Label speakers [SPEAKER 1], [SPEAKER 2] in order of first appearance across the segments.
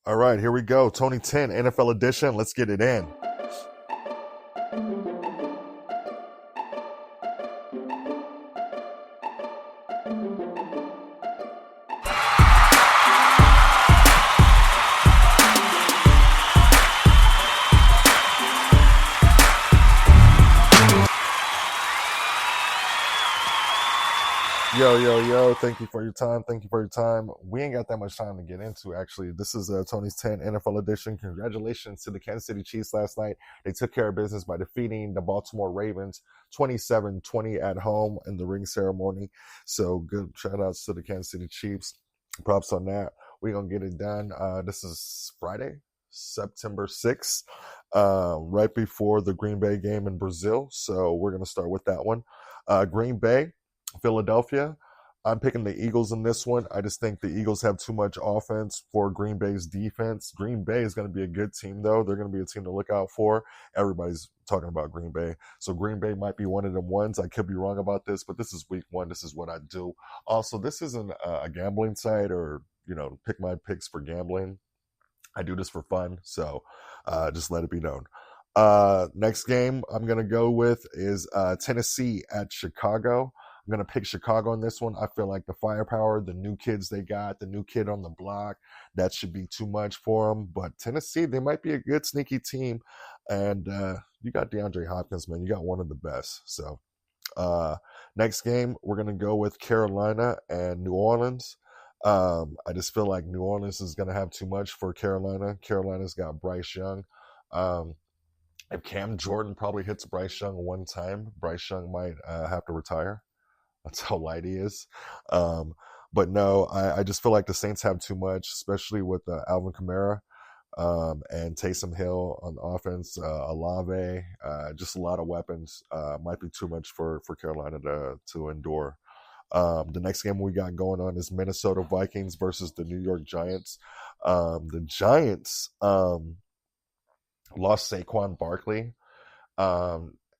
[SPEAKER 1] All right, here we go. Tony 10 NFL edition. Let's get it in. Yo. Thank you for your time. We ain't got that much time to get into, actually. This is Tony's 10 NFL edition. Congratulations to the Kansas City Chiefs last night. They took care of business by defeating the Baltimore Ravens 27-20 at home in the ring ceremony. So good shout outs to the Kansas City Chiefs. Props on that. We're going to get it done. This is Friday, September 6th, right before the Green Bay game in Brazil. So we're going to start with that one. Green Bay, Philadelphia. I'm picking the Eagles in this one. I just think the Eagles have too much offense for Green Bay's defense. Green Bay is going to be a good team, though. They're going to be a team to look out for. Everybody's talking about Green Bay. So Green Bay might be one of them ones. I could be wrong about this, but this is week one. This is what I do. Also, this isn't a gambling site or, pick my picks for gambling. I do this for fun. So just let it be known. Next game I'm going to go with is Tennessee at Chicago. I'm going to pick Chicago in this one. I feel like the firepower, the new kids they got, the new kid on the block, that should be too much for them. But Tennessee, they might be a good sneaky team. And you got DeAndre Hopkins, man. You got one of the best. So next game, we're going to go with Carolina and New Orleans. I just feel like New Orleans is going to have too much for Carolina. Carolina's got Bryce Young. If Cam Jordan probably hits Bryce Young one time, Bryce Young might have to retire. That's how light he is. But no, I just feel like the Saints have too much, especially with Alvin Kamara and Taysom Hill on offense, Olave, just a lot of weapons. Might be too much for Carolina to endure. The next game we got going on is Minnesota Vikings versus the New York Giants. The Giants lost Saquon Barkley.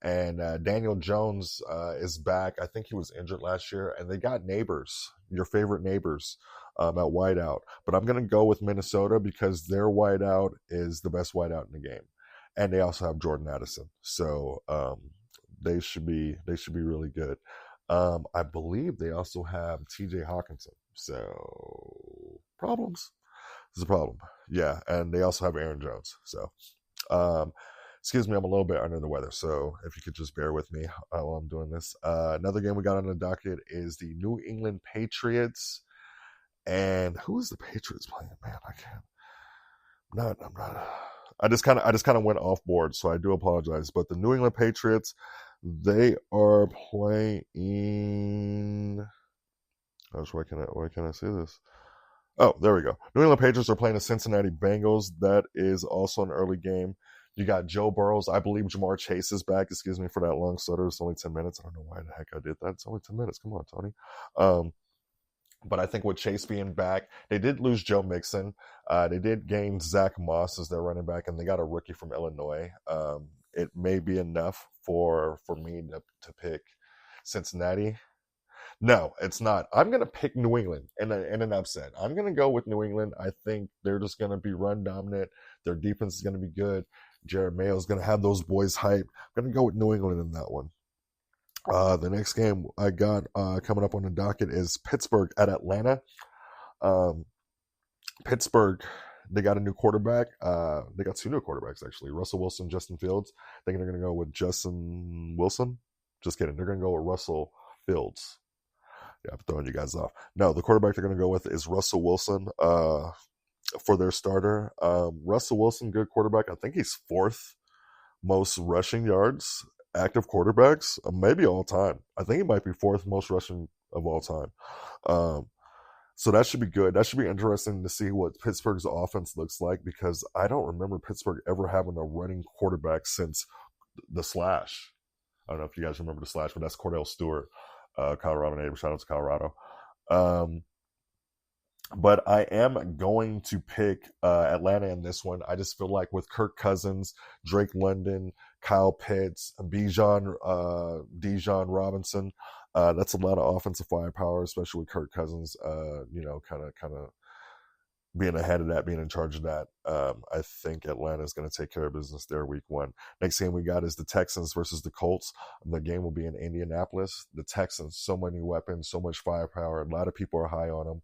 [SPEAKER 1] And Daniel Jones is back. I think he was injured last year. And they got Neighbors, your favorite Neighbors, at wideout. But I'm going to go with Minnesota because their wideout is the best wideout in the game. And they also have Jordan Addison. So they should be really good. I believe they also have TJ Hawkinson. So problems. This is a problem. Yeah. And they also have Aaron Jones. So excuse me, I'm a little bit under the weather, so if you could just bear with me while I'm doing this. Another game we got on the docket is the New England Patriots. And who is the Patriots playing? Man, I'm not. I just kind of went off board, so I do apologize. But the New England Patriots, they are playing. Gosh, why can't I see this? Oh, there we go. New England Patriots are playing the Cincinnati Bengals. That is also an early game. You got Joe Burrows. I believe Jamar Chase is back. Excuse me for that long stutter. It's only 10 minutes. I don't know why the heck I did that. It's only 10 minutes. Come on, Tony. But I think with Chase being back, they did lose Joe Mixon. They did gain Zach Moss as their running back, and they got a rookie from Illinois. It may be enough for me to pick Cincinnati. No, it's not. I'm going to pick New England in an upset. I'm going to go with New England. I think they're just going to be run dominant. Their defense is going to be good. Jared Mayo is going to have those boys hype. I'm going to go with New England in that one. The next game I got coming up on the docket is Pittsburgh at Atlanta. Pittsburgh, they got a new quarterback. They got two new quarterbacks, actually. Russell Wilson, Justin Fields. I think they're going to go with Justin Wilson. Just kidding. They're going to go with Russell Fields. Yeah, I'm throwing you guys off. No, the quarterback they're going to go with is Russell Wilson for their starter. Russell Wilson, good quarterback. I think he's fourth most rushing yards, active quarterbacks, maybe all time. I think he might be fourth most rushing of all time. So that should be good. That should be interesting to see what Pittsburgh's offense looks like because I don't remember Pittsburgh ever having a running quarterback since the Slash. I don't know if you guys remember the Slash, but that's Cordell Stewart. Colorado native. Shout out to Colorado. But I am going to pick Atlanta in this one. I just feel like with Kirk Cousins, Drake London, Kyle Pitts, Bijan Robinson, that's a lot of offensive firepower, especially with Kirk Cousins, kind of being ahead of that, being in charge of that. I think Atlanta is going to take care of business there week one. Next game we got is the Texans versus the Colts. The game will be in Indianapolis. The Texans, so many weapons, so much firepower. A lot of people are high on them.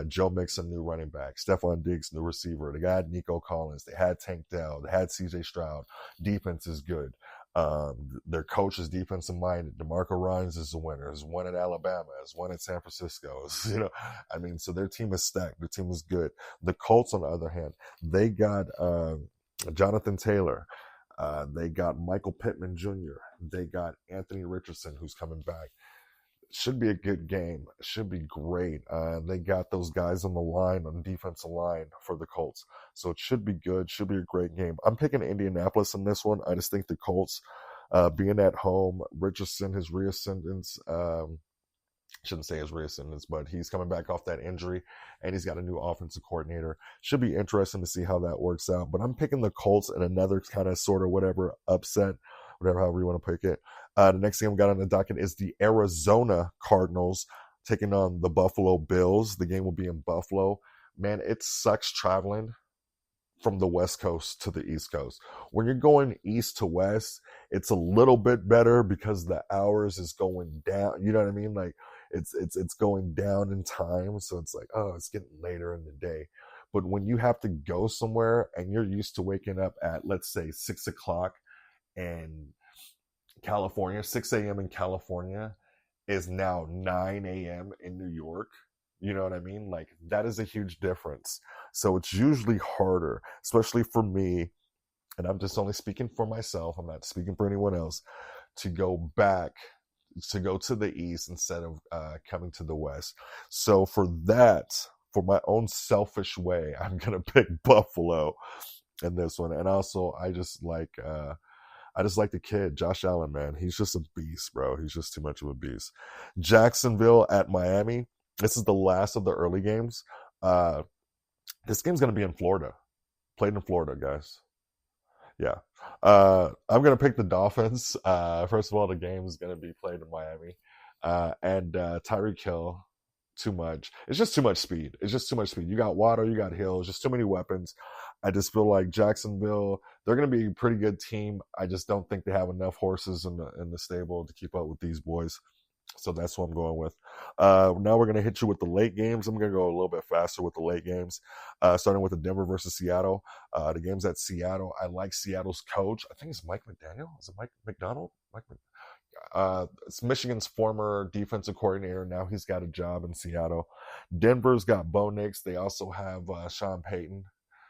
[SPEAKER 1] Joe Mixon, new running back. Stephon Diggs, new receiver. They had Nico Collins. They had Tank Dell. They had CJ Stroud. Defense is good. Their coach is defensive minded. DeMarco Ryans is a winner. Has won at Alabama. Has won at San Francisco. I mean, so their team is stacked. Their team is good. The Colts, on the other hand, they got Jonathan Taylor. They got Michael Pittman Jr. They got Anthony Richardson, who's coming back. Should be a good game. Should be great. They got those guys on the line, on the defensive line for the Colts. So it should be good. Should be a great game. I'm picking Indianapolis in this one. I just think the Colts, being at home, Richardson, his reascendance, shouldn't say his reascendance, but he's coming back off that injury, and he's got a new offensive coordinator. Should be interesting to see how that works out. But I'm picking the Colts in another kind of sort of whatever upset, however you want to pick it. The next game we got on the docket is the Arizona Cardinals taking on the Buffalo Bills. The game will be in Buffalo. Man, it sucks traveling from the West Coast to the East Coast. When you're going east to west, it's a little bit better because the hours is going down. You know what I mean? Like it's going down in time. So it's like, oh, it's getting later in the day. But when you have to go somewhere and you're used to waking up at, let's say, 6 o'clock and California, 6 a.m. in California is now 9 a.m. in New York. You know what I mean? Like, that is a huge difference. So it's usually harder, especially for me, and I'm just only speaking for myself, I'm not speaking for anyone else, to go to the east instead of coming to the west. So for that, for my own selfish way, I'm going to pick Buffalo in this one. And also, I just like the kid, Josh Allen, man. He's just a beast, bro. He's just too much of a beast. Jacksonville at Miami. This is the last of the early games. This game's going to be in Florida. Played in Florida, guys. Yeah. I'm going to pick the Dolphins. First of all, the game is going to be played in Miami. And Tyreek Hill, too much. It's just too much speed. You got Waddle, you got Hill. It's just too many weapons. I just feel like Jacksonville, they're going to be a pretty good team. I just don't think they have enough horses in the stable to keep up with these boys. So that's what I'm going with. Now we're going to hit you with the late games. I'm going to go a little bit faster with the late games, starting with the Denver versus Seattle. The game's at Seattle. I like Seattle's coach. I think it's Mike McDaniel. Is it Mike McDonald? It's Michigan's former defensive coordinator. Now he's got a job in Seattle. Denver's got Bo Nix. They also have Sean Payton.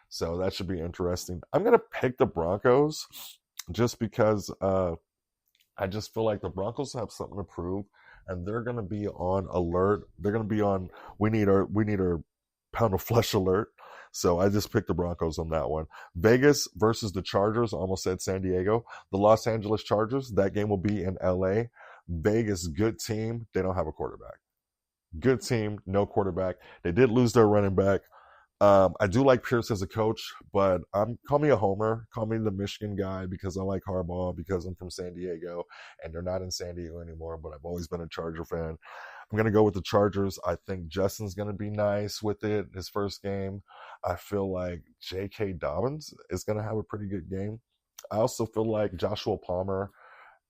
[SPEAKER 1] So that should be interesting. I'm going to pick the Broncos just because I just feel like the Broncos have something to prove, and they're going to be on alert. They're going to be on we need our pound of flesh alert. So I just picked the Broncos on that one. Vegas versus the Chargers. I almost said San Diego. The Los Angeles Chargers. That game will be in LA. Vegas, good team. They don't have a quarterback. Good team, no quarterback. They did lose their running back. I do like Pierce as a coach, but call me a homer. Call me the Michigan guy because I like Harbaugh, because I'm from San Diego, and they're not in San Diego anymore, but I've always been a Charger fan. I'm going to go with the Chargers. I think Justin's going to be nice with it, his first game. I feel like J.K. Dobbins is going to have a pretty good game. I also feel like Joshua Palmer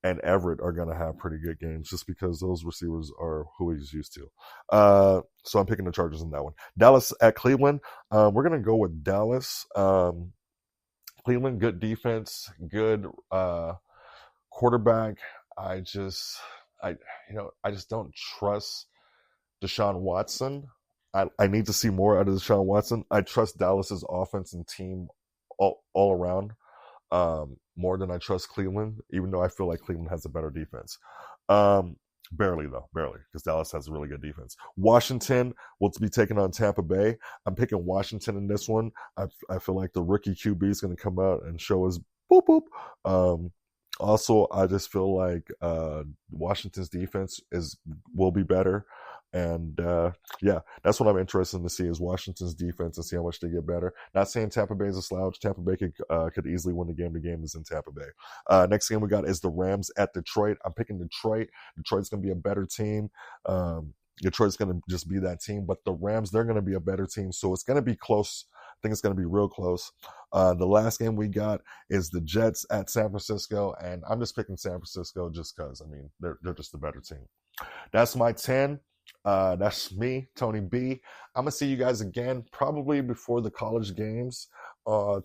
[SPEAKER 1] and Everett are going to have pretty good games just because those receivers are who he's used to. So I'm picking the Chargers in that one. Dallas at Cleveland. We're going to go with Dallas. Cleveland, good defense, good quarterback. I just don't trust Deshaun Watson. I need to see more out of Deshaun Watson. I trust Dallas's offense and team all around. More than I trust Cleveland, even though I feel like Cleveland has a better defense. Barely, because Dallas has a really good defense. Washington will be taking on Tampa Bay. I'm picking Washington in this one. I feel like the rookie QB is going to come out and show us boop, boop. Also, I just feel like Washington's defense will be better. And that's what I'm interested in to see is Washington's defense and see how much they get better. Not saying Tampa Bay is a slouch. Tampa Bay could easily win the game. The game is in Tampa Bay. Next game we got is the Rams at Detroit. I'm picking Detroit. Detroit's going to be a better team. Detroit's going to just be that team. But the Rams, they're going to be a better team. So it's going to be close. I think it's going to be real close. The last game we got is the Jets at San Francisco. And I'm just picking San Francisco just because, I mean, they're just a better team. That's my 10. That's me, Tony B. I'm going to see you guys again probably before the college games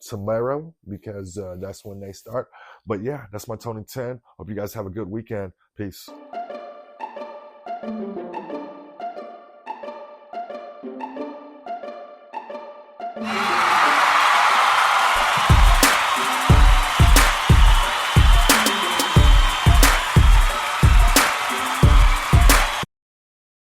[SPEAKER 1] tomorrow because that's when they start. But yeah, that's my Tony 10. Hope you guys have a good weekend. Peace.